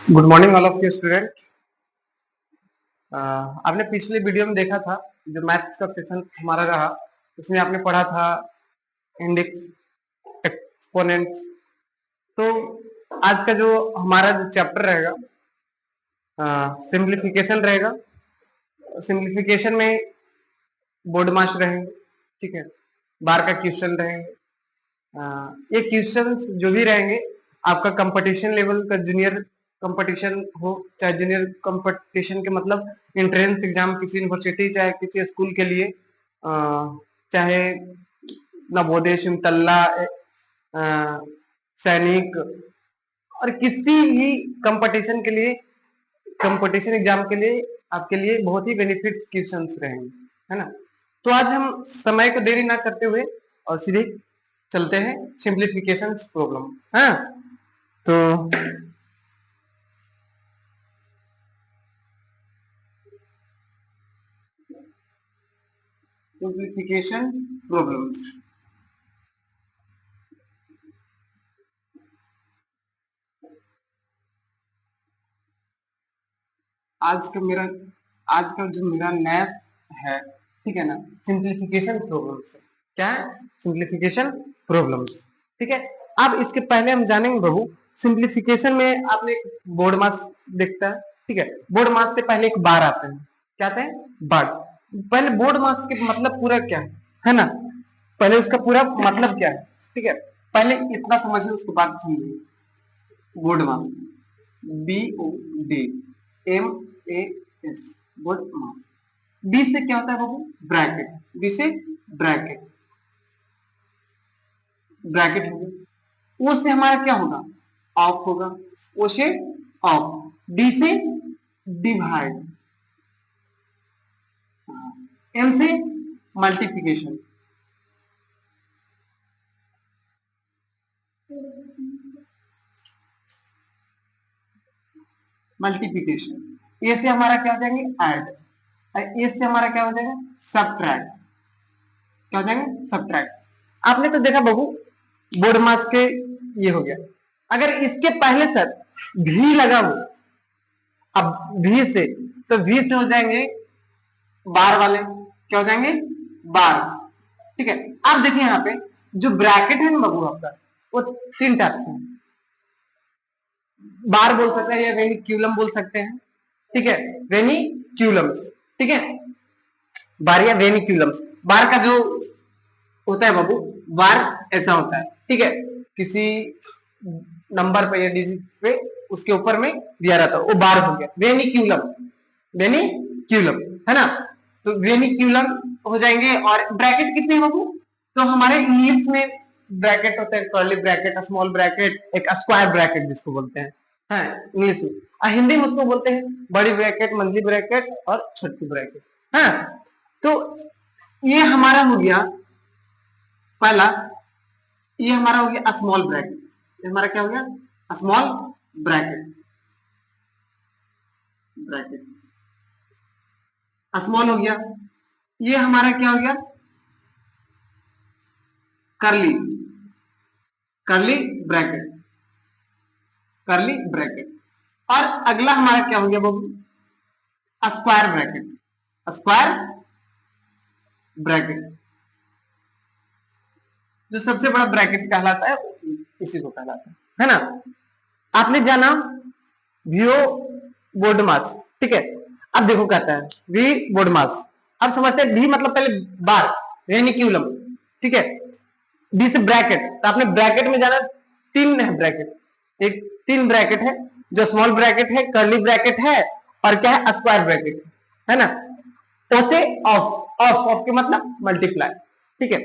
Good morning all of you student. आपने पिछले video में देखा था जो मैथ्स का सेशन हमारा रहा, उसमें आपने पढ़ा था इंडेक्स, एक्सपोनेंट्स। तो आज का जो हमारा जो चैप्टर रहेगा सिंप्लीफिकेशन रहेगा। सिंप्लीफिकेशन में बोर्ड मार्क्स रहेंगे, ठीक है, बार का क्वेश्चन रहेंगे। ये क्वेश्चन जो भी रहेंगे आपका कंपटीशन लेवल का, जूनियर कंपटीशन हो चाहे जूनियर कंपटीशन के मतलब एंट्रेंस एग्जाम किसी यूनिवर्सिटी चाहे किसी स्कूल के लिए, चाहे नवोदय, सिमतल्ला, सैनिक और किसी भी कंपटीशन के लिए, कंपटीशन एग्जाम के लिए आपके लिए बहुत ही बेनिफिट्स क्वेश्चंस रहेंगे, है ना। तो आज हम समय को देरी ना करते हुए और सीधे चलते हैं सिंप्लीफिकेशन प्रॉब्लम। हाँ, तो सिंप्लीफिकेशन प्रॉब्लम्स आज का जो मेरा नया है, ठीक है ना, सिंप्लीफिकेशन प्रॉब्लम्स। क्या है? सिंप्लीफिकेशन प्रॉब्लम्स, ठीक है। अब इसके पहले हम जानेंगे बाबू, सिंप्लीफिकेशन में आपने बोर्ड मास देखता है, ठीक है। बोर्ड मास से पहले एक बार आते हैं, क्या आते हैं? बार। पहले बोर्ड मास के मतलब पूरा क्या है ना, पहले उसका पूरा मतलब क्या है, ठीक है। पहले इतना समझिए, उसके बाद समझिए। बोर्ड मास, BOD MAS, बोर्ड मास। बी से क्या होता है बाबू? ब्रैकेट। बी से ब्रैकेट, ब्रैकेट हो गया। ओ से हमारा क्या होगा? ऑफ होगा। ओ से ऑफ। डी से डिवाइड, एम से मल्टीप्लिकेशन, मल्टीप्लिकेशन। ए से हमारा क्या हो जाएंगे? ऐड। ए से हमारा क्या हो जाएगा? सब्ट्रैक्ट। क्या हो जाएंगे? सब्ट्रैक्ट। आपने तो देखा बाबू, बोर्ड मास के ये हो गया। अगर इसके पहले सर भी लगा हो, अब भी से, तो भी से हो जाएंगे बार वाले। क्या हो जाएंगे? बार, ठीक है। अब देखिए यहाँ पे जो ब्रैकेट है ना बाबू आपका, वो तीन टाइप से, बार बोल सकते हैं या वेनिक्यूलम बोल सकते हैं, ठीक है। वेनिक्यूलम्स, ठीक है, बार या वेनिक्यूलम्स। बार का जो होता है बाबू, बार ऐसा होता है, ठीक है, किसी नंबर पे या डिजिट पे उसके ऊपर में दिया रहता है, वो बार हो गया। वेनिक्यूलम, वेनिक्यूलम, है ना। तो वेनिक्यूलम हो जाएंगे। और ब्रैकेट कितने हैं बाबू? तो हमारे इंग्लिश में ब्रैकेट होते हैं, कर्ली ब्रैकेट, स्मॉल ब्रैकेट, एक स्क्वायर ब्रैकेट जिसको बोलते हैं, है इंग्लिश में। हिंदी में उसको बोलते हैं बड़ी ब्रैकेट, मंथली ब्रैकेट और छोटी ब्रैकेट, है। तो ये हमारा हो गया पहला, ये हमारा हो गया स्मॉल ब्रैकेट। ये हमारा क्या हो गया? स्मॉल ब्रैकेट, ब्रैकेट स्मॉल हो गया। ये हमारा क्या हो गया? करली, करली ब्रैकेट, करली ब्रैकेट। और अगला हमारा क्या हो गया बाबू? Square bracket, square bracket. जो सबसे बड़ा ब्रैकेट कहलाता है इसी को कहलाता है ना। आपने जाना वीओ बोर्ड मास, ठीक है। अब देखो कहता है वी बोर्ड मास। अब समझते हैं वी मतलब पहले बार, रेनिक्यूलम, ठीक है। डी से ब्रैकेट, तो आपने ब्रैकेट में जाना, तीन है ब्रैकेट, एक तीन ब्रैकेट है, जो स्मॉल ब्रैकेट है, कर्ली ब्रैकेट है, और क्या है? स्क्वायर ब्रैकेट, है ना। ओ से ऑफ, ऑफ ऑफ के मतलब मल्टीप्लाई, ठीक है।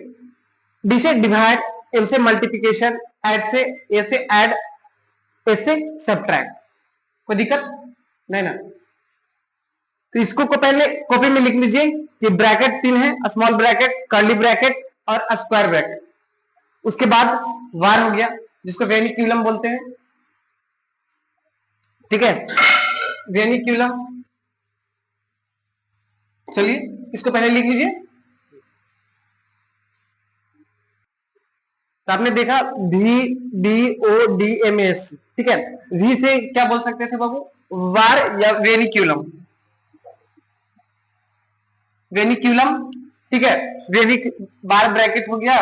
डी से डिवाइड, एम से मल्टीप्लिकेशन, ऐड से, ए से ऐड, एस से सब्ट्रैक्ट। कोई दिक्कत नहीं ना। तो इसको को पहले कॉपी में लिख लीजिए कि ब्रैकेट तीन है, स्मॉल ब्रैकेट, कर्ली ब्रैकेट और स्क्वायर ब्रैकेट। उसके बाद वार हो गया, जिसको वेनिक्यूलम बोलते हैं, ठीक है, वेनिक्यूलम। चलिए इसको पहले लिख लीजिए। तो आपने देखा V D O D M S, ठीक है। वी से क्या बोल सकते थे बाबू, वार या वेनिक्यूलम, वेनिक्यूलम, ठीक है। वेनिक बार ब्रैकेट हो गया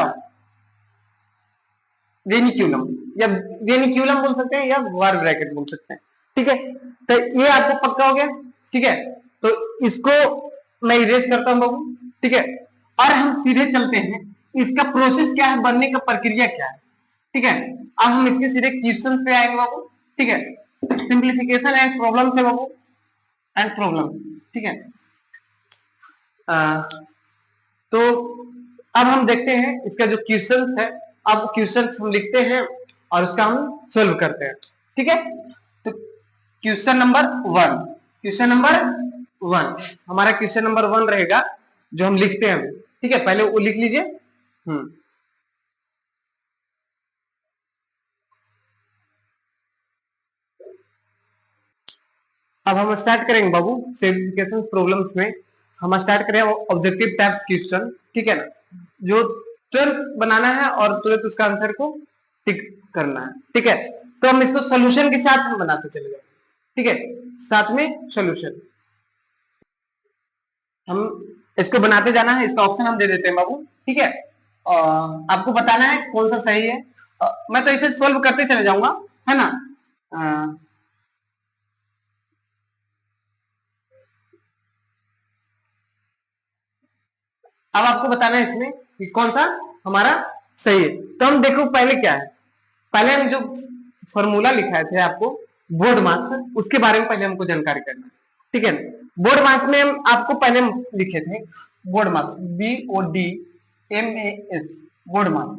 वेनिक्यूलम, या वेनिक्यूलम बोल सकते हैं या वार ब्रैकेट बोल सकते हैं, ठीक है। तो ये आपको पक्का हो गया, ठीक है। तो इसको मैं इरेज करता हूं बाबू, ठीक है। और हम सीधे चलते हैं, इसका प्रोसेस क्या है, बनने का प्रक्रिया क्या है, ठीक है। अब हम इसके सीधे क्वेश्चंस पे आएंगे बाबू, ठीक है। सिंप्लीफिकेशन एंड प्रॉब्लम है बाबू, एंड प्रॉब्लम, ठीक है। तो अब हम देखते हैं इसका जो क्वेश्चंस है, अब क्वेश्चंस हम लिखते हैं और उसका हम सोल्व करते हैं, ठीक है। तो क्वेश्चन नंबर 1, क्वेश्चन नंबर 1 हमारा क्वेश्चन नंबर 1 रहेगा जो हम लिखते हैं, ठीक है। पहले वो लिख लीजिए। अब हम स्टार्ट करेंगे बाबू सिंप्लीफिकेशन प्रॉब्लम्स में, हम स्टार्ट करें ऑब्जेक्टिव टाइप्स क्वेश्चन, ठीक है ना, जो तुरंत बनाना है और तुरंत उसका आंसर को टिक करना है, ठीक है। तो हम इसको सोल्यूशन के साथ हम बनाते चले जाएंगे, ठीक है, साथ में सोल्यूशन हम इसको बनाते जाना है। इसका ऑप्शन हम दे देते हैं बाबू, ठीक है। आपको बताना है कौन सा सही है। मैं तो इसे सोल्व करते चले जाऊंगा, है ना। अब आपको बताना है इसमें कि कौन सा हमारा सही है। तो हम देखो पहले क्या है, पहले हम जो फॉर्मूला लिखा थे आपको बोर्ड मास, उसके बारे में पहले हमको जानकारी करना है, ठीक है। बोर्ड मास में हम आपको पहले लिखे थे बोर्ड मास, BODMAS, बोर्ड मास।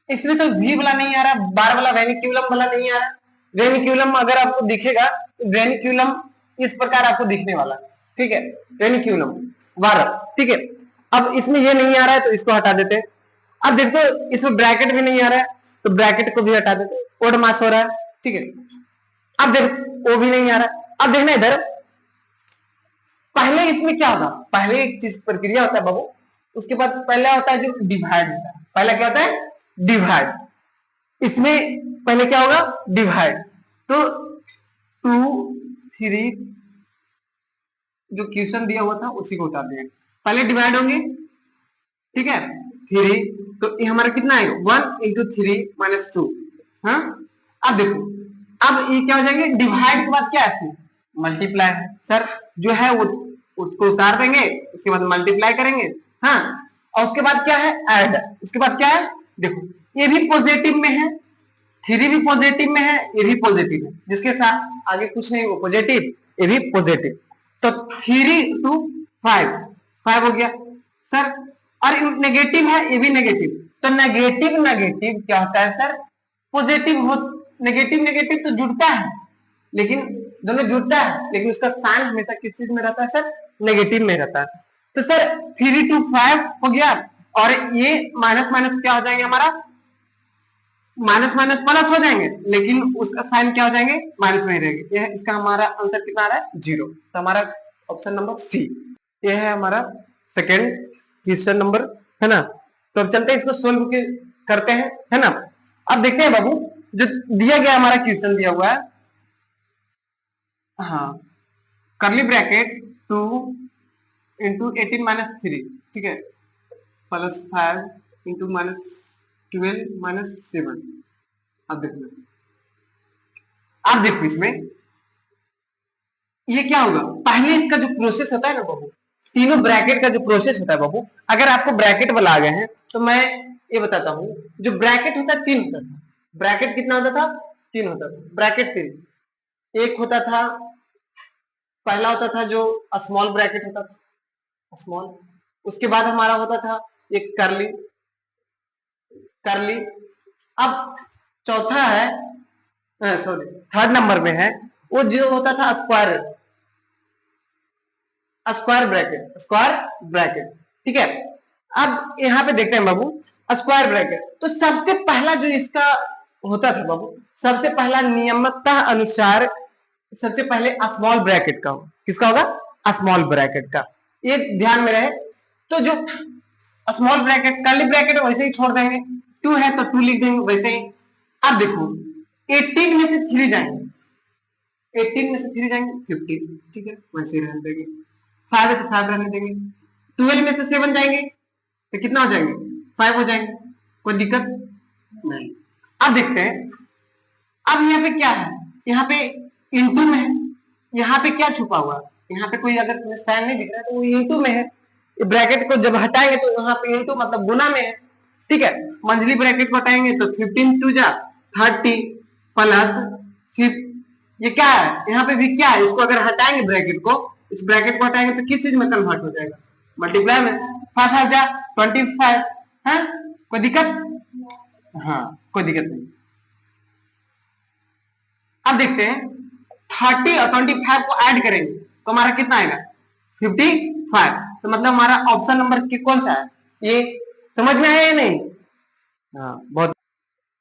इसमें तो वी वाला नहीं आ रहा, बार वाला वेनिक्यूलम वाला नहीं आ रहा। वेनिक्यूलम अगर आपको दिखेगा, वेनिक्यूलम इस प्रकार आपको दिखने वाला, ठीक है, वेनिक्यूलम बार, ठीक है। अब इसमें ये नहीं आ रहा है तो इसको हटा देते हैं। अब देखो इसमें ब्रैकेट भी नहीं आ रहा है तो ब्रैकेट को भी हटा देते हैं, ओड मास हो रहा है, ठीक है। अब देख वो भी नहीं आ रहा है। अब देखना इधर, पहले इसमें क्या होगा, पहले एक चीज प्रक्रिया होता है बाबू, उसके बाद पहला होता है जो डिवाइड होता है। पहला क्या होता है, डिवाइड। इसमें पहले क्या होगा, डिवाइड। तो 2 3 जो क्वेश्चन दिया हुआ था उसी को उतार दिया, पहले डिवाइड होंगे, ठीक है। 3 तो ये हमारा कितना आएगा, 1 इंटू 3 माइनस 2। हाँ, अब देखो, अब ये क्या हो जाएंगे, डिवाइड के बाद क्या है, मल्टीप्लाई है सर, जो है वो उसको उतार देंगे, उसके बाद मल्टीप्लाई करेंगे, हाँ। और उसके बाद क्या है, ऐड। उसके बाद क्या है, देखो ये भी पॉजिटिव में है, 3 भी पॉजिटिव में है, ये भी पॉजिटिव है, जिसके साथ आगे कुछ नहीं, वो पॉजिटिव, ये भी पॉजिटिव। तो 3 टू 5 5 हो गया सर, और नेगेटिव है, ये भी नेगेटिव। तो नेगेटिव नेगेटिव क्या होता है सर, पॉजिटिव हो, नेगेटिव नेगेटिव तो जुड़ता है, लेकिन दोनों जुड़ता है, लेकिन उसका साइन हमेशा किस चीज में रहता है सर, नेगेटिव में रहता है। तो सर 3 टू 5 हो गया, और ये माइनस माइनस क्या हो जाएंगे हमारा, माइनस माइनस प्लस हो जाएंगे, लेकिन उसका साइन क्या हो जाएंगे, माइनस में ही रहेंगे। यह इसका हमारा आंसर कितना आ रहा है, 0। तो हमारा ऑप्शन नंबर सी ये है हमारा सेकेंड क्वेश्चन नंबर, है ना। तो अब चलते हैं इसको सोल्व करते हैं, है ना। अब देखते हैं बाबू, जो दिया गया हमारा क्वेश्चन दिया हुआ है, हाँ, करली ब्रैकेट 2 इंटू 18 माइनस 3, ठीक है, प्लस 5 इंटू माइनस 12 माइनस 7। अब देखना, अब देखो इसमें ये क्या होगा, पहले इसका जो प्रोसेस होता है ना बाबू, तीनों ब्रैकेट का जो प्रोसेस होता है बाबू, अगर आपको ब्रैकेट वाला आ गए हैं तो मैं ये बताता हूँ, जो ब्रैकेट होता है 3 होता था। ब्रैकेट कितना होता था, 3 होता था, ब्रैकेट 3। एक होता था, पहला होता था जो स्मॉल ब्रैकेट होता था, स्मॉल। उसके बाद हमारा होता था एक करली, करली। अब चौथा है, सॉरी थर्ड नंबर में है, वो जो होता था square, square bracket, square bracket, ठीक है। अब यहाँ पे देखते हैं बाबू, स्क्वायर ब्रैकेट। तो सबसे पहला जो इसका होता था बाबू, सबसे पहला नियमतः अनुसार सबसे पहले स्मॉल ब्रैकेट का होगा, किसका होगा, स्मॉल ब्रैकेट का, ये ध्यान में रहे। तो जो स्मॉल ब्रैकेट, कर्ली ब्रैकेट वैसे ही छोड़ देंगे, 2 है तो 2 लिख देंगे वैसे ही। अब देखो 18 में से 3 जाएंगे, 18 में से 3 जाएंगे 15, ठीक है वैसे ही रहने देंगे। 5 है तो 5 रहने देंगे। 12 में से 7 जाएंगे तो कितना हो जाएंगे, 5 हो जाएंगे, कोई दिक्कत नहीं। अब देखते हैं, अब यहाँ पे क्या है, यहाँ पे इंटू में है, यहाँ पे क्या छुपा हुआ है, यहाँ पे कोई अगर तुम्हें साइन नहीं दिख रहा है तो वो इंटू में है। ब्रैकेट को जब हटाएंगे तो यहाँ पे इंटू मतलब गुना में है, ठीक है। मंथली ब्रैकेट को हटाएंगे तो 15 टू जा 30 प्लस 6, ये क्या है, यहाँ पे भी क्या है, इसको अगर हटाएंगे ब्रैकेट को, इस ब्रैकेट को हटाएंगे तो किस चीज में कन्वर्ट हो जाएगा, मल्टीप्लाई में। 5 5 जा 25 है, कोई दिक्कत, हाँ कोई दिक्कत नहीं। अब देखते हैं 30 और 25 को ऐड करेंगे तो हमारा कितना आएगा 55, तो मतलब हमारा ऑप्शन नंबर कौन सा है, ये समझ में आया या नहीं, हाँ बहुत।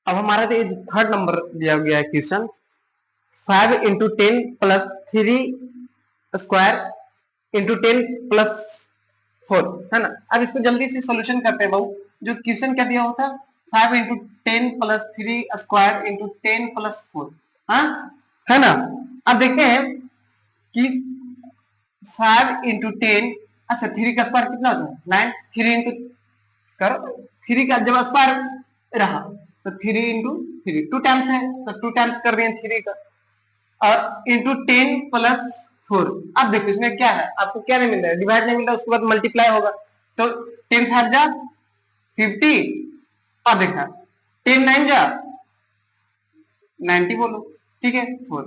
अब हमारा तो थर्ड नंबर दिया गया है question, 5 into 10 plus 3 square into 10 plus 4 है ना। अब इसको जल्दी से सॉल्यूशन करते हैं बाबू। जो क्वेश्चन क्या दिया होता है, 5 into 10 plus 3 square into 10 plus 4, हाँ है ना। अब देखते हैं कि 5 इंटू 10, अच्छा 3 का स्क्वायर कितना हो जाएगा 9, 3 इंटू करो, 3 का जब स्क्वायर रहा तो 3 इंटू 3 2 टाइम्स है तो 2 टाइम्स कर दिए 3 का, और इंटू 10 प्लस 4। अब देखो इसमें क्या है, आपको क्या नहीं मिल रहा है, डिवाइड नहीं मिल रहा है, उसके बाद मल्टीप्लाई होगा तो 10 5 जा 50, और देखा 10 9 जा 90 बोलो, ठीक है 4।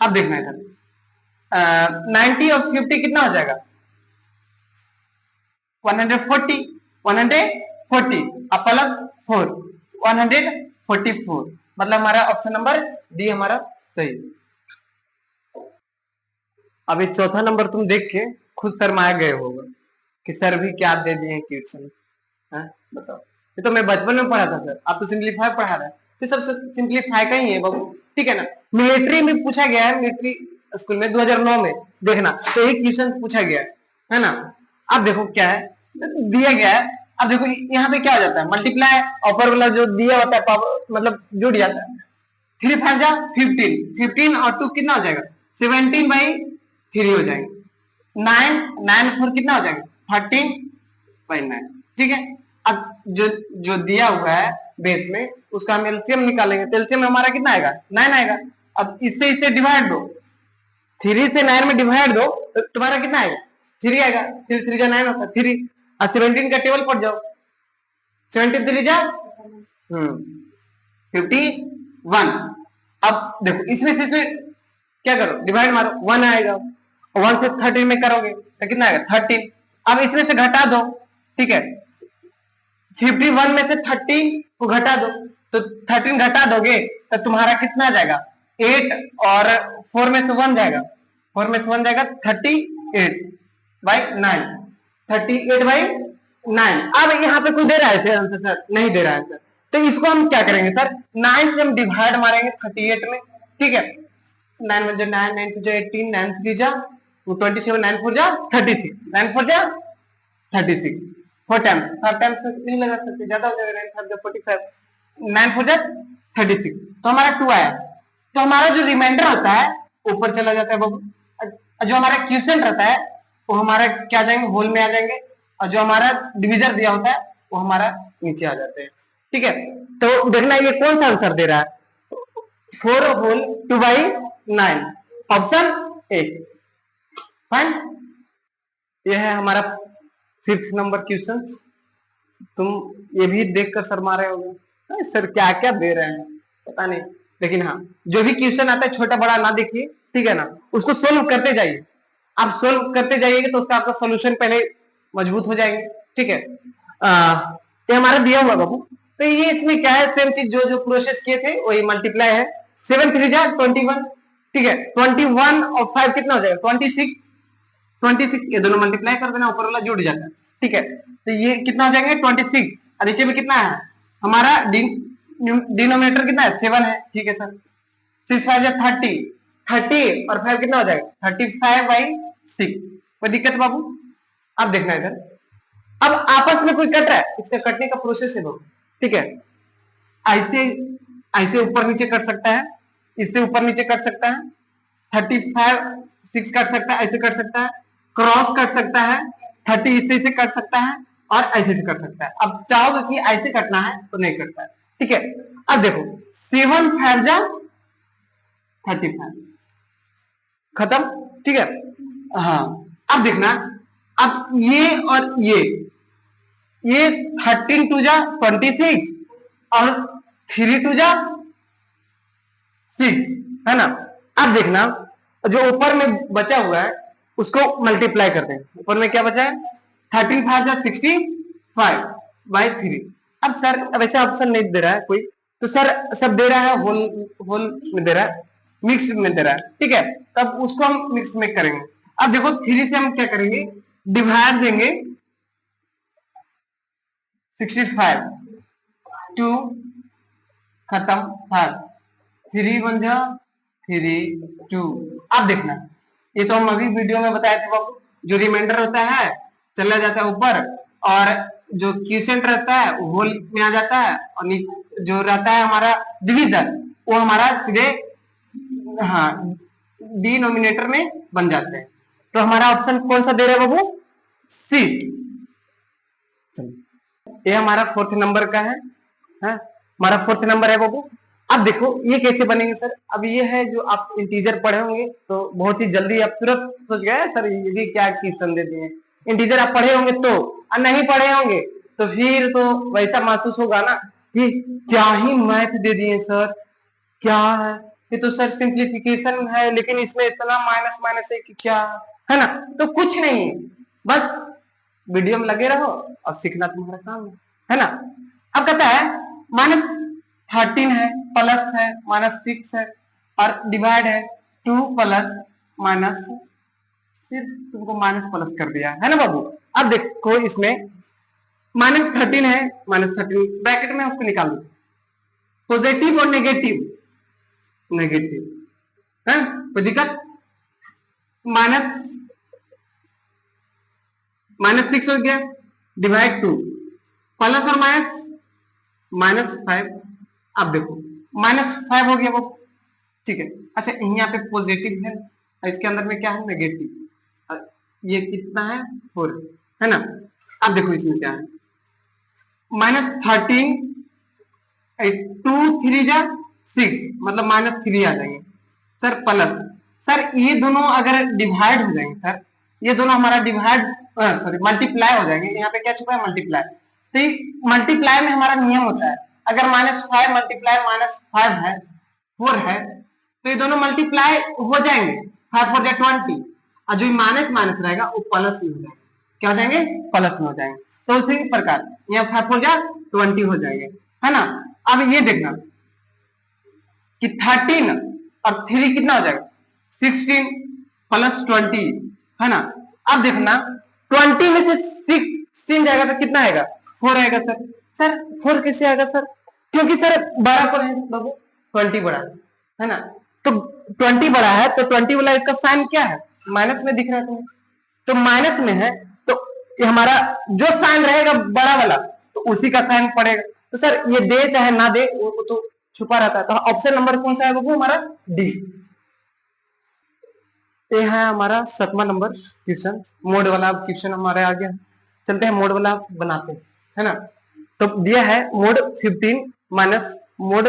अब देखना इधर 90 और 50 कितना हो जाएगा 140, 140 अब प्लस 4 144, मतलब हमारा ऑप्शन नंबर डी हमारा सही। अभी चौथा नंबर तुम देख के खुद शर्माए गए होगा कि सर भी क्या दे दिए क्वेश्चन, बताओ। ये तो मैं बचपन में पढ़ा था सर, आप तो सिंपलीफाई पढ़ा रहे हैं, तो सब सिंपलीफाई का ही है बाबू, ठीक है ना। मिलिट्री में पूछा गया है, मिलिट्री स्कूल में 2009 में देखना, तो यही क्वेश्चन पूछा गया है ना। अब देखो क्या है दिया गया है, अब देखो यहाँ पे क्या हो जाता है मल्टीप्लाई, ऊपर वाला जो दिया होता है पावर मतलब जुड़ जाता है, 3 5 जा 15, 15 और 2 कितना हो जाएगा 17/3 हो जाएंगे, 9 9 4 कितना हो जाएगा 13/9, ठीक है। अब जो जो दिया हुआ है बेस में उसका हम एलसीएम निकालेंगे, तो एलसीएम में हमारा कितना आएगा 9 आएगा। अब इससे इसे डिवाइड दो, 3 से 9 में डिवाइड दो तो तुम्हारा कितना आएगा 3 आएगा, 3 3 जा 9 होता है 3, और 17 का टेबल पढ़ जाओ, 17 3 जा 51। अब देखो इसमें से इसमें क्या करो डिवाइड मारो 1 आएगा, 1 से 13 में करोगे तो कितना आएगा 13। अब इसमें से घटा दो, ठीक है 51 में से 30 को घटा दो तो 13 घटा दोगे तो तुम्हारा कितना आ जाएगा 8, और 4 में से 1 जाएगा, 4 में से 1 जाएगा 38/9, 38/9। अब यहाँ पे कोई दे रहा है आंसर सर, नहीं दे रहा है सर, तो इसको हम क्या करेंगे सर 9 से हम डिवाइड मारेंगे 38 में, ठीक है 9 1 जा 9, 9 2 जा 18, 9 3 जा 27, 9 4 जा 36, 9 4 जा 36, 4 टाइम्स 4 टाइम्स नहीं लगा सकते, ज्यादा हो जाएगा 9 5 जा 45, 9 4 जा 36, तो हमारा 2 आया। तो हमारा जो रिमाइंडर होता है ऊपर चला जाता है बाबू, जो हमारा क्वेश्चन रहता है वो हमारा क्या जाएंगे होल में आ जाएंगे, और जो हमारा डिविजन दिया होता है वो हमारा नीचे आ जाते हैं, ठीक है। तो देखना ये कौन सा आंसर दे रहा है 4 होल 2/9, ऑप्शन ए, फाइन। ये है हमारा 6 नंबर क्वेश्चन। तुम ये भी देखकर शर्मा रहे होगे सर क्या क्या दे रहे हैं पता नहीं, लेकिन हाँ जो भी क्वेश्चन आता है छोटा बड़ा ना देखिए, ठीक है ना, उसको सोल्व करते जाइए। आप सोल्व करते जाइएगा तो उसका आपका सोल्यूशन पहले मजबूत हो जाएंगे, ठीक है। ये हमारा दिया हुआ बाबू, तो ये इसमें क्या है सेम चीज जो जो प्रोसेस किए थे वही मल्टीप्लाई है, 7 3 जा 21, ठीक है 21 और 5 कितना हो जाएगा 26, 26 ये दोनों मल्टीप्लाई कर देना ऊपर वाला जुड़ जाता है, ठीक है। तो ये कितना हो जाएंगे 26, और नीचे में कितना है हमारा डिनोमिनेटर कितना है 7 है, ठीक है सर 6 5 जा 30, 30 और 5 कितना हो जाएगा 35/6, कोई दिक्कत बाबू। अब देखना इधर, अब आपस में कोई कट रहा है, इसका कटने का प्रोसेस है बाबू, ठीक है ऐसे ऐसे ऊपर नीचे कट सकता है, इससे ऊपर नीचे कट सकता है, 35 6 कट सकता है, ऐसे कट सकता है, क्रॉस कट सकता है, 30 इससे कट सकता है और ऐसे से कट सकता है। अब चाहोगे कि ऐसे कटना है तो नहीं कटता है, ठीक है। अब देखो 7 5 जा 35 खत्म, ठीक है। हाँ अब देखना, अब ये और ये 13 2 जा 26 और 3 2 जा 6, है ना। अब देखना जो ऊपर में बचा हुआ है उसको मल्टीप्लाई कर दें। ऊपर में क्या बचा है, 13 5 जा 65 बाई 3। अब सर वैसे ऑप्शन नहीं दे रहा है कोई, तो सर सब दे रहा है होल होल में दे रहा है, मिक्स में दे रहा है, ठीक है। तब उसको हम मिक्स में करेंगे। अब देखो 3 से हम क्या करेंगे, डिवाइड देंगे 65 2 खत्म 5 3 1 जा 3 2। अब देखना ये तो हम अभी वीडियो में बताए थे बाबू, जो रिमाइंडर होता है चला जाता है ऊपर और जो क्यूसेंट रहता है वो होल में आ जाता है और जो रहता है हमारा डिवीजन वो हमारा सीधे हाँ डिनोमिनेटर में बन जाते हैं। तो हमारा ऑप्शन कौन सा दे रहा है बाबू, सी। ये हमारा 4th नंबर का है, हमारा 4th नंबर है बाबू। अब देखो ये कैसे बनेंगे सर, अब ये है जो आप इंटीजर पढ़े होंगे तो बहुत ही जल्दी आप तुरंत सोच गए सर ये भी क्या क्वेश्चन दे दिए। इंटीजर आप पढ़े होंगे तो, और नहीं पढ़े होंगे तो फिर तो वैसा महसूस होगा ना कि क्या ही मैथ दे दिए सर, क्या है ये तो सर सिंप्लीफिकेशन है लेकिन इसमें इतना माइनस माइनस है कि क्या है ना। तो कुछ नहीं, बस वीडियो में लगे रहो और सीखना तुम्हारा काम है ना। अब कहता है -13 है, प्लस है, -6 है और डिवाइड है 2 प्लस माइनस, सिर्फ तुमको माइनस प्लस कर दिया है ना बाबू। अब देखो इसमें -13 है, -13 ब्रैकेट में उसको निकाल दो, पॉजिटिव और नेगेटिव, नेगेटिव है कोई दिक्कत, -6 हो गया डिवाइड 2 प्लस और -5। अब देखो -5 हो गया वो, ठीक है। अच्छा यहाँ पे पॉजिटिव है, इसके अंदर में क्या है नेगेटिव, ये कितना है 4 है ना। अब देखो इसमें क्या है, -13 2 3 जा 6 मतलब -3 आ जाएंगे सर, प्लस सर ये दोनों अगर डिवाइड हो जाएंगे सर, ये दोनों हमारा डिवाइड सॉरी मल्टीप्लाई हो जाएंगे। यहाँ पे क्या छुपा है मल्टीप्लाई, तो मल्टीप्लाई में हमारा नियम होता है अगर -5 मल्टीप्लाई -5 है 4 है तो ये दोनों मल्टीप्लाई हो जाएंगे, 5 4 जा 20 और जो माइनस माइनस रहेगा वो प्लस में हो जाएगा, क्या हो जाएंगे प्लस में हो जाएंगे। तो उसी प्रकार यहाँ 5 4 जा 20 हो जाएंगे, है ना। अब ये देखना कि 13 और 3 कितना हो जाएगा 16 प्लस 20 है ना। अब देखना 20 में से 16 जाएगा तो कितना आएगा 4 आएगा सर। सर 4 कैसे आएगा सर, क्योंकि सर बड़ा पर है बाबू, 20 बड़ा है ना। तो 20 बड़ा है तो 20 वाला इसका साइन क्या है माइनस में दिख रहा है तुम्हें, तो माइनस में है तो ये हमारा जो साइन रहेगा बड़ा वाला तो उसी का साइन पड़ेगा। तो सर ये दे चाहे ना दे वो तो छुपा रहता है। तो ऑप्शन नंबर कौन सा है बाबू हमारा डी। ये है हमारा 7वां नंबर क्वेश्चन, मोड वाला क्वेश्चन हमारे आ गया। चलते हैं मोड वाला बनाते हैं, है ना। तो दिया है मोड 15 माइनस मोड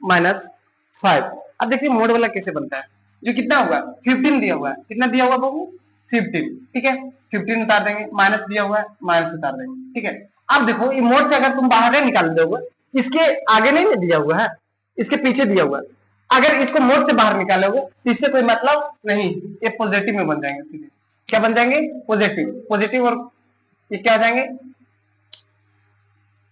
-5। अब देखिए मोड वाला कैसे बनता है, जो कितना होगा 15 दिया हुआ है, कितना दिया हुआ बाबू 15, ठीक है 15 उतार देंगे, माइनस दिया हुआ है माइनस उतार देंगे, ठीक है। अब देखो ये मोड से अगर तुम बाहर नहीं निकाल दोगे, इसके आगे नहीं दिया हुआ है इसके पीछे दिया हुआ है, अगर इसको मोड से बाहर निकालोगे तो इससे कोई मतलब नहीं, ये पॉजिटिव में बन जाएंगे सीधे, क्या बन जाएंगे पॉजिटिव, पॉजिटिव और ये क्या हो जाएंगे,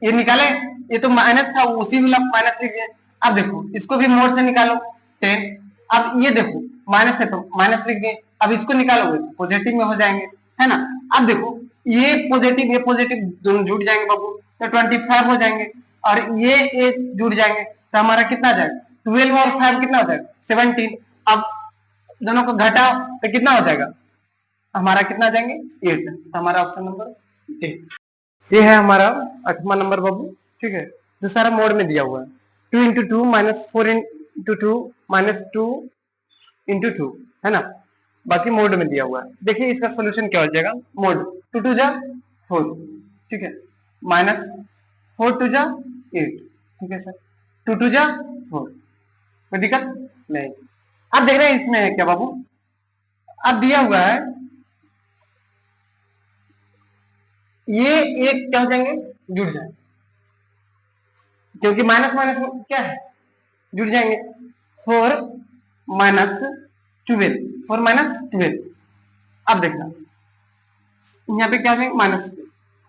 ये निकाले ये तो माइनस था उसी में माइनस लिख दिया। अब देखो इसको भी मोड से निकालो 10, अब ये देखो माइनस है तो माइनस लिख दिए, अब इसको निकालोगे पॉजिटिव में हो जाएंगे, है ना। अब देखो ये पॉजिटिव दोनों जुड़ जाएंगे बाबू तो 25 हो जाएंगे और ये जुड़ जाएंगे तो हमारा कितना आ जाएगा 12 और 5 कितना हो जाएगा 17। अब दोनों को घटाओ तो कितना हो जाएगा हमारा कितना आ जाएंगे 8, तो हमारा ऑप्शन नंबर 8 ये है हमारा 8वां नंबर बाबू, ठीक है। तो सारा मोड में दिया हुआ है, 2 into two minus 4 into two minus 2 into two, है ना, बाकी मोड में दिया हुआ है। देखिए इसका सोल्यूशन क्या हो जाएगा, मोड 2 टू जा 4, ठीक है, माइनस 4 टू जा 8, ठीक है सर, 2 टू जा 4, कोई दिक्कत नहीं। अब देख रहे हैं इसमें है क्या बाबू, अब दिया हुआ है ये एक क्या हो जाएंगे, जुड़ जाएंगे, क्योंकि माइनस माइनस क्या है, जुड़ जाएंगे, 4 माइनस 12, 4 माइनस 12। अब देखना यहाँ पे क्या आ जाएंगे, माइनस।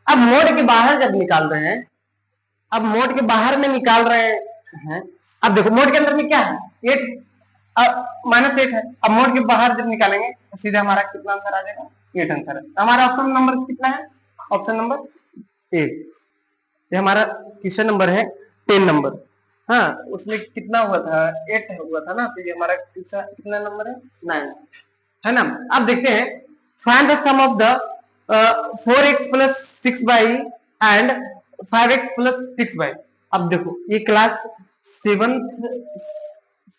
अब मोड के बाहर जब निकाल रहे हैं, अब मोड के बाहर में निकाल रहे हैं, अब देखो मोड के अंदर में क्या है, 8, अब माइनस 8 है। अब मोड के बाहर जब निकालेंगे तो सीधे हमारा कितना आंसर आ जाएगा, 8 आंसर है। हमारा ऑप्शन नंबर कितना है, ऑप्शन नंबर 8, ये हमारा क्वेश्चन नंबर है 10 नंबर। हाँ उसमें कितना हुआ था, 8 हुआ था ना, तो ये हमारा कितना नंबर है, 9, है ना। अब देखते हैं, find the sum of the 4x plus 6y and 5x plus 6y। अब देखो ये क्लास 7th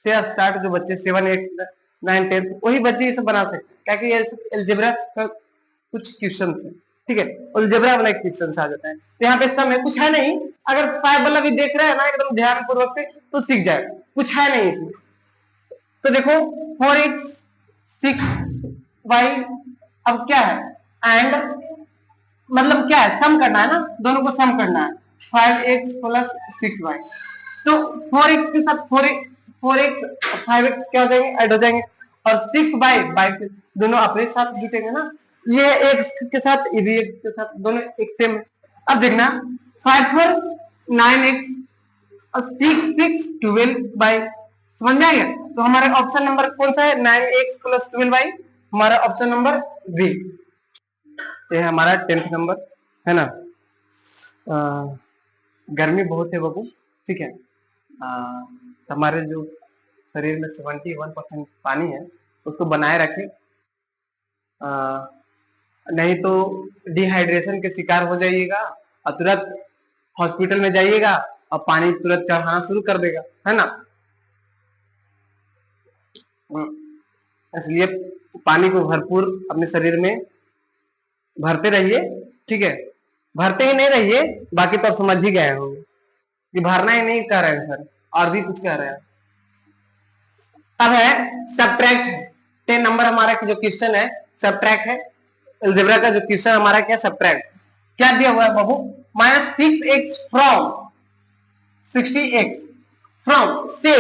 से स्टार्ट जो बच्चे 7, 8, 9, 10 वही बच्चे ये सब बना सकते हैं, क्या कि ये अलजेब्रा का कुछ क्वेश्चन है, ठीक है, अलजेब्रा वाला क्वेश्चन आ जाता है। तो यहाँ पे सम है, कुछ है नहीं, अगर 5 वाला भी देख रहे हैं ना एकदम ध्यान पूर्वक से तो सीख जाएगा, कुछ है नहीं इसमें। तो देखो 4x 6y, अब क्या है, एंड मतलब क्या है, सम करना है ना, दोनों को सम करना है, 5x प्लस 6y। तो 4x के साथ 4x 5x क्या हो जाएंगे, ऐड हो जाएंगे, और 6y से दोनों अपने साथ जुटेंगे ना, ये x के साथ ये भी x के साथ, दोनों एक सेम है। अब देखना 5 4 9x और 6 6 12y, समझ में आ गया। तो हमारा ऑप्शन नंबर कौन सा है, 9x प्लस 12y, हमारा ऑप्शन नंबर बी, ये है हमारा 10th नंबर, है ना। गर्मी बहुत है बाबू, ठीक है, हमारे जो शरीर में 71% पानी है उसको बनाए रखें, नहीं तो डिहाइड्रेशन के शिकार हो जाइएगा और तुरंत हॉस्पिटल में जाइएगा और पानी तुरंत चढ़ाना शुरू कर देगा, है ना। इसलिए पानी को भरपूर अपने शरीर में भरते रहिए, ठीक है, भरते ही नहीं रहिए, बाकी तो आप समझ ही गए होंगे कि भरना ही नहीं कह रहे हैं सर, और भी कुछ कह रहे हैं। अब है सब्ट्रैक्ट, 10 नंबर हमारा जो क्वेश्चन है सब्ट्रैक्ट है, अलजेब्रा का जो क्वेश्चन हमारा क्या, सब्ट्रैक्ट। क्या दिया हुआ है बाबू, -6x फ्रॉम 60x, फ्रॉम से,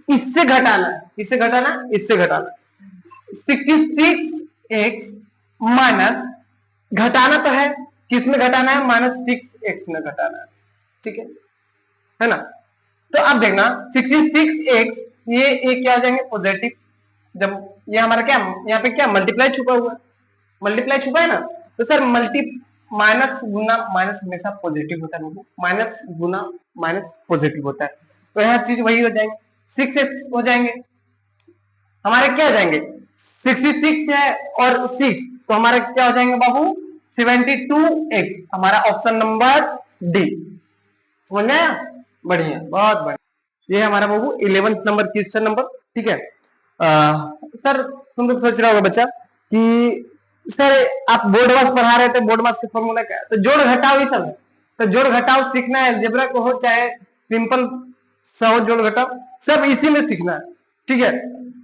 इससे घटाना, इससे घटाना, इससे घटाना, 66x माइनस, घटाना तो है, किस में घटाना है, -6x में घटाना है, ठीक है ना। तो अब देखना 66x ये क्या हो जाएंगे, पॉजिटिव, जब ये हमारा क्या, यहाँ पे क्या मल्टीप्लाई छुपा हुआ है, मल्टीप्लाई छुपा है ना, तो सर माइनस गुना माइनस हमेशा पॉजिटिव होता है, माइनस गुना माइनस पॉजिटिव होता है, तो यहाँ चीज वही हो जाएंगे, 6x हो जाएंगे, हमारे क्या हो जाएंगे, 66 है और 6, तो हमारे क्या हो जाएंगे बाबू, 72x, हमारा ऑप्शन नंबर डी, समझ में आया, बढ़िया, बहुत बढ़िया। ये हमारा बाबू 11th नंबर क्वेश्चन नंबर, ठीक है। सर तुम लोग सोच रहा होगा बच्चा कि सर आप बोर्ड मास पढ़ा रहे थे, बोर्ड मास का फॉर्मूला क्या है, तो जोड़ घटाओ ही सब है, तो जोड़ घटाओ सीखना है, अलजेब्रा को हो चाहे सिंपल सा हो, जोड़ घटाओ सब इसी में सीखना है, ठीक है,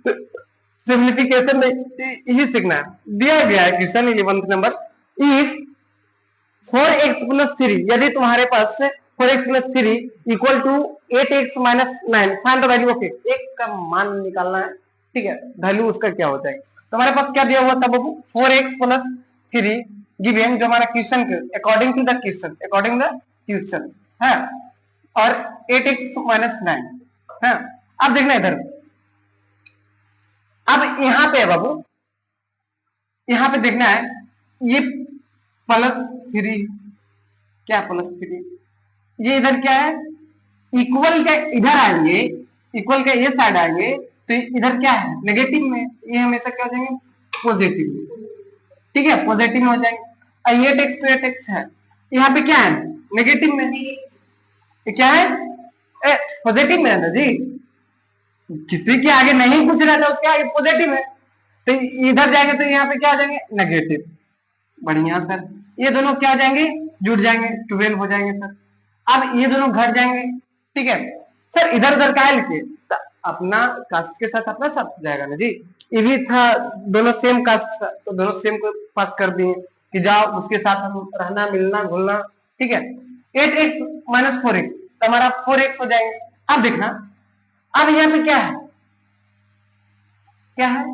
तो सिंप्लीफिकेशन में यही सीखना है। दिया गया है question 11th number, if 4x plus 3, यदि तुम्हारे पास 4x plus 3 equal to 8x minus 9, find the value of x का मान निकालना है, ठीक है, वैल्यू उसका क्या हो जाएगा। तो हमारे पास क्या दिया हुआ था बाबू, 4x प्लस 3 गिवन, जो हमारा question according to the question, according the question है, और 8x माइनस 9 है। अब देखना इधर, अब यहां पे है बाबू, यहां पे देखना है ये +3, क्या +3, ये इधर क्या है, इक्वल का इधर आएंगे, इक्वल का ये साइड आएंगे, तो इधर क्या है, नेगेटिव में, ये हमेशा क्या हो जाएंगे, पॉजिटिव, ठीक है, पॉजिटिव में हो जाएंगे। 8x तो 8x है, यहाँ पे क्या है, नेगेटिव में, ये क्या है, पॉजिटिव में है ना जी, किसी के आगे नहीं कुछ रहता उसके आगे पॉजिटिव है, तो इधर जाएंगे तो यहाँ पे क्या आ जाएंगे, नेगेटिव। बढ़िया सर, ये दोनों क्या हो जाएंगे, जुड़ जाएंगे, 12 हो जाएंगे सर। अब ये दोनों घट जाएंगे, ठीक है सर। इधर उधर का है लिखिए, तो अपना कास्ट के साथ अपना साथ जाएगा ना जी, ये भी था, दोनों सेम कास्ट था तो दोनों सेम को पास कर दिए कि जाओ उसके साथ हम रहना मिलना घुलना, ठीक है। 8x माइनस 4x, तो हमारा 4x हो जाएंगे। अब देखना, अब यहाँ पे क्या है, क्या है,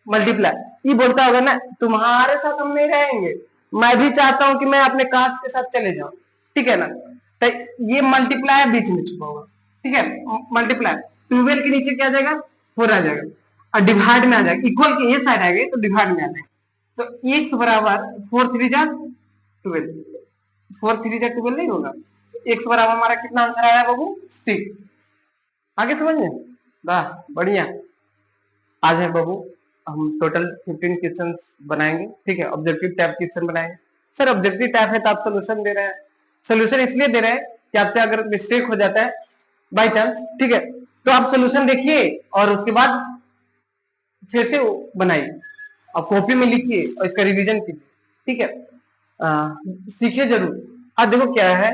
मल्टीप्लाई। ये बोलता होगा ना तुम्हारे साथ हम नहीं रहेंगे, मैं भी चाहता हूं कि मैं अपने कास्ट के साथ चले जाऊं, ठीक है ना। तो ये मल्टीप्लाई बीच में छुपा होगा, ठीक है, मल्टीप्लाई 12 के नीचे क्या आ जाएगा, 4 आ जाएगा, और डिवाइड में आ जाएगा, इक्वल के ये साइड आएगा तो डिवाइड में आ जाएगा। तो x बराबर 4 3 जा 12, 4 3 जा 12 नहीं होगा, x बराबर हमारा कितना आंसर आया बाबू, 6। आगे समझ में, वाह बढ़िया। आज है बाबू हम टोटल 15 क्वेश्चन बनाएंगे, ठीक है, ऑब्जेक्टिव टाइप क्वेश्चन बनाएंगे। सर ऑब्जेक्टिव टाइप है तो आप सोल्यूशन दे रहे हैं, सोल्यूशन इसलिए दे रहे हैं कि आपसे अगर मिस्टेक हो जाता है बाय चांस, ठीक है, तो आप सोल्यूशन देखिए और उसके बाद फिर से बनाइए, आप कॉपी में लिखिए और इसका रिवीजन कीजिए, ठीक है, सीखिए जरूर। अब देखो क्या है,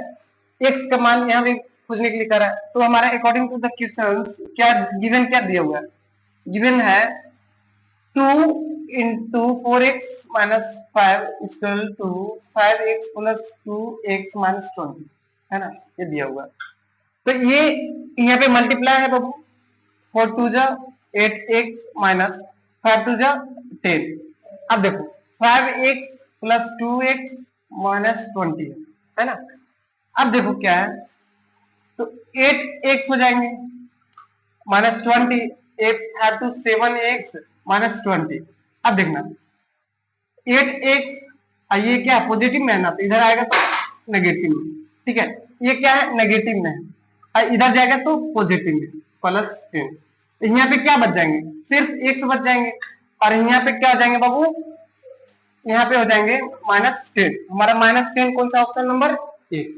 एक्स का मान यहाँ पे खोजने के लिए कर रहा है, तो हमारा अकॉर्डिंग टू द क्वेश्चन क्या गिवन, क्या दिया हुआ है, गिवन है 2 into 4x minus 5 is equal to 5x plus 2x minus 20, है ना, ये दिया हुआ है। तो ये यहाँ पे मल्टीप्लाई है बाबू, 4 2 जा 8x माइनस 5 2 जा 10। अब देखो 5x प्लस 2x माइनस 20 है ना। अब देखो क्या है, तो 8x हो जाएंगे माइनस 20, 8 टू 7x माइनस 20। अब देखना 8x, ये क्या है पॉजिटिव में है ना, तो इधर आएगा तो नेगेटिव में, ठीक है, ये क्या है नेगेटिव में है, इधर जाएगा तो पॉजिटिव में प्लस 10। यहाँ पे क्या बच जाएंगे, सिर्फ x बच जाएंगे, और यहाँ पे क्या हो जाएंगे बाबू, यहाँ पे हो जाएंगे माइनस 10। हमारा माइनस 10 कौन सा ऑप्शन नंबर 1।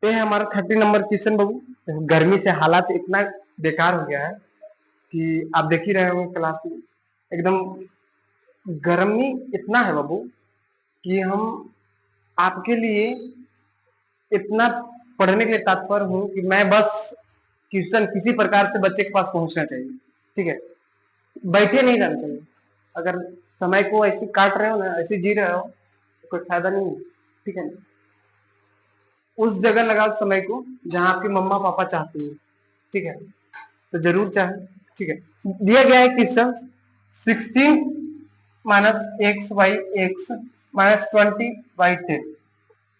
ये है हमारा 30 नंबर क्वेश्चन बाबू। गर्मी से हालात इतना बेकार हो गया है कि आप देख ही रहे होंगे क्लास में, एकदम गर्मी इतना है बाबू कि हम आपके लिए इतना पढ़ने के लिए तत्पर हूं कि मैं बस क्वेश्चन किसी प्रकार से बच्चे के पास पहुंचना चाहिए, ठीक है, बैठे नहीं रहना चाहिए। अगर समय को ऐसे काट रहे हो ना, ऐसे जी रहे हो तो कोई फायदा नहीं है, ठीक है। उस जगह लगाओ समय को जहां आपके मम्मा पापा चाहते हैं, ठीक है, तो जरूर चाहे, ठीक है। दिया गया है question 16 minus x by x minus 20 by 10।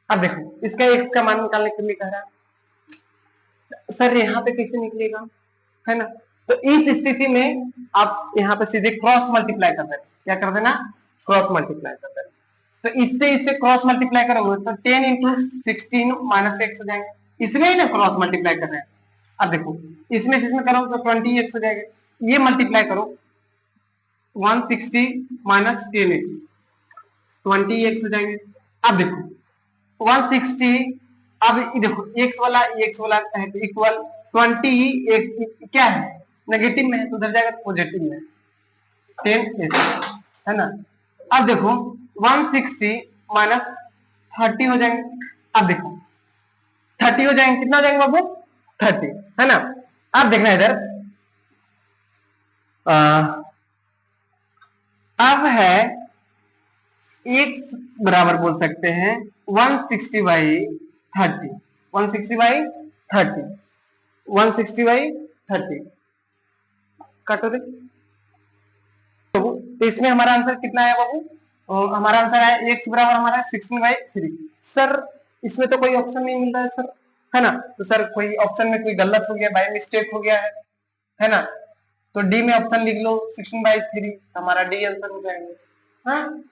अब देखो इसका एक्स का मान निकालने के लिए कह रहा है, सर यहाँ पे कैसे निकलेगा, है ना। तो इस स्थिति में आप यहाँ पे सीधे क्रॉस मल्टीप्लाई कर देना, क्या कर देना, क्रॉस मल्टीप्लाई कर देना। तो इससे क्रॉस मल्टीप्लाई करोगे तो 10 इंटू 16 माइनस एक्स हो जाएंगे, इसमें ही ना क्रॉस मल्टीप्लाई कर रहे हैं। अब देखो इसमें से इसमें करो तो 20 एक्स हो जाएगा, ये मल्टीप्लाई करो 160 माइनस 10x 20x हो जाएंगे। अब देखो 160, अब देखो x वाला है तो इक्वल 20x क्या है नेगेटिव में है तो उधर जाएगा पॉजिटिव में 10x, है ना। अब देखो 160 माइनस 30 हो जाएंगे, अब देखो 30 हो जाएंगे, कितना हो जाएंगे बाबू 30, है ना। अब देखना इधर अब है x बराबर बोल सकते हैं 160 बाई 30, 160 बाई 30, 160 बाई 30 काटो रे। तो इसमें हमारा आंसर कितना है बाबू, हमारा आंसर है x बराबर हमारा 16 बाई 3। सर इसमें तो कोई ऑप्शन नहीं मिल रहा है सर, है ना। तो सर कोई ऑप्शन में कोई गलत हो गया, बाय मिस्टेक हो गया है ना। तो डी में ऑप्शन लिख लो 16 बाई 3, हमारा डी आंसर हो जाएगा। हाँ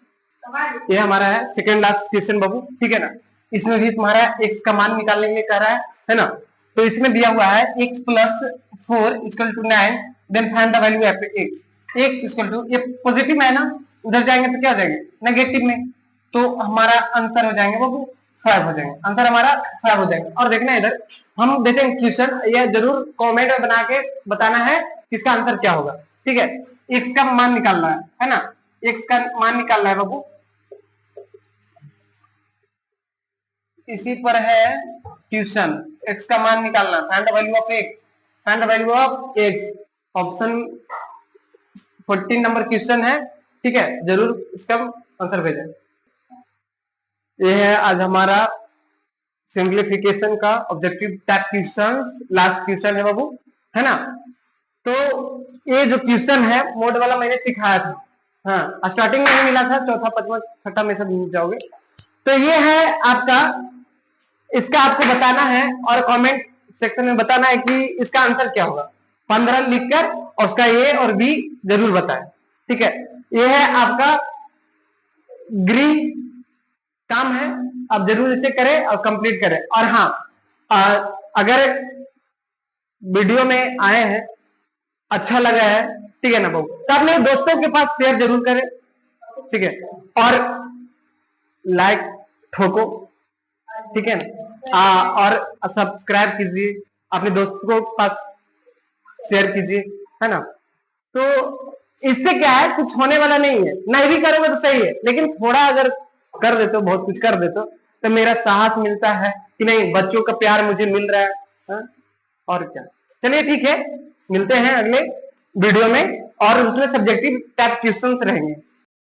ये हमारा है सेकंड लास्ट क्वेश्चन बाबू, ठीक है ना। इसमें भी तुम्हारा x का मान निकालने के लिए कह रहा है ना। तो इसमें दिया हुआ है x plus 4 equal to 9, then find the value of x, x equal to, ये पॉजिटिव है ना, उधर जाएंगे तो क्या हो जाएंगे नेगेटिव में, तो हमारा आंसर हो जाएंगे बाबू 5 हो जाएंगे, आंसर हमारा 5 हो जाएंगे। और देखना इधर हम देखेंगे क्वेश्चन, ये जरूर कमेंट में बना के बताना है किसका आंसर क्या होगा, ठीक है। x का मान निकालना है ना, x का मान निकालना है बाबू, इसी पर है क्वेश्चन, x का मान निकालना, find the value of x, find the value of x, option 14 number question है, ठीक है, जरूर इसका आंसर भेजें। ये है आज हमारा सिंप्लीफिकेशन का objective type question, last question है बाबू, है ना। तो ये जो क्वेश्चन है मोड वाला मैंने सिखाया था, हाँ स्टार्टिंग में नहीं मिला था, चौथा पांचवा छठा में सब मिल जाओगे। तो ये है आपका, इसका आपको बताना है और कमेंट सेक्शन में बताना है कि इसका आंसर क्या होगा, 15 लिखकर और उसका ए और बी जरूर बताएं, ठीक है। ये है आपका ग्रीन काम है, आप जरूर इसे करें और कंप्लीट करें। और हाँ, अगर वीडियो में आए हैं, अच्छा लगा है, ठीक है ना बाबू, तो अपने दोस्तों के पास शेयर जरूर करें, ठीक है, और लाइक ठोको, ठीक है ना, और सब्सक्राइब कीजिए, अपने दोस्तों के पास शेयर कीजिए, है ना। तो इससे क्या है, कुछ होने वाला नहीं है, नहीं भी करोगे तो सही है, लेकिन थोड़ा अगर कर देते हो, बहुत कुछ कर देते हो, तो मेरा साहस मिलता है कि नहीं बच्चों का प्यार मुझे मिल रहा है, हा? और क्या। चलिए ठीक है, मिलते हैं अगले वीडियो में, और उसमें सब्जेक्टिव टाइप क्वेश्चंस रहेंगे।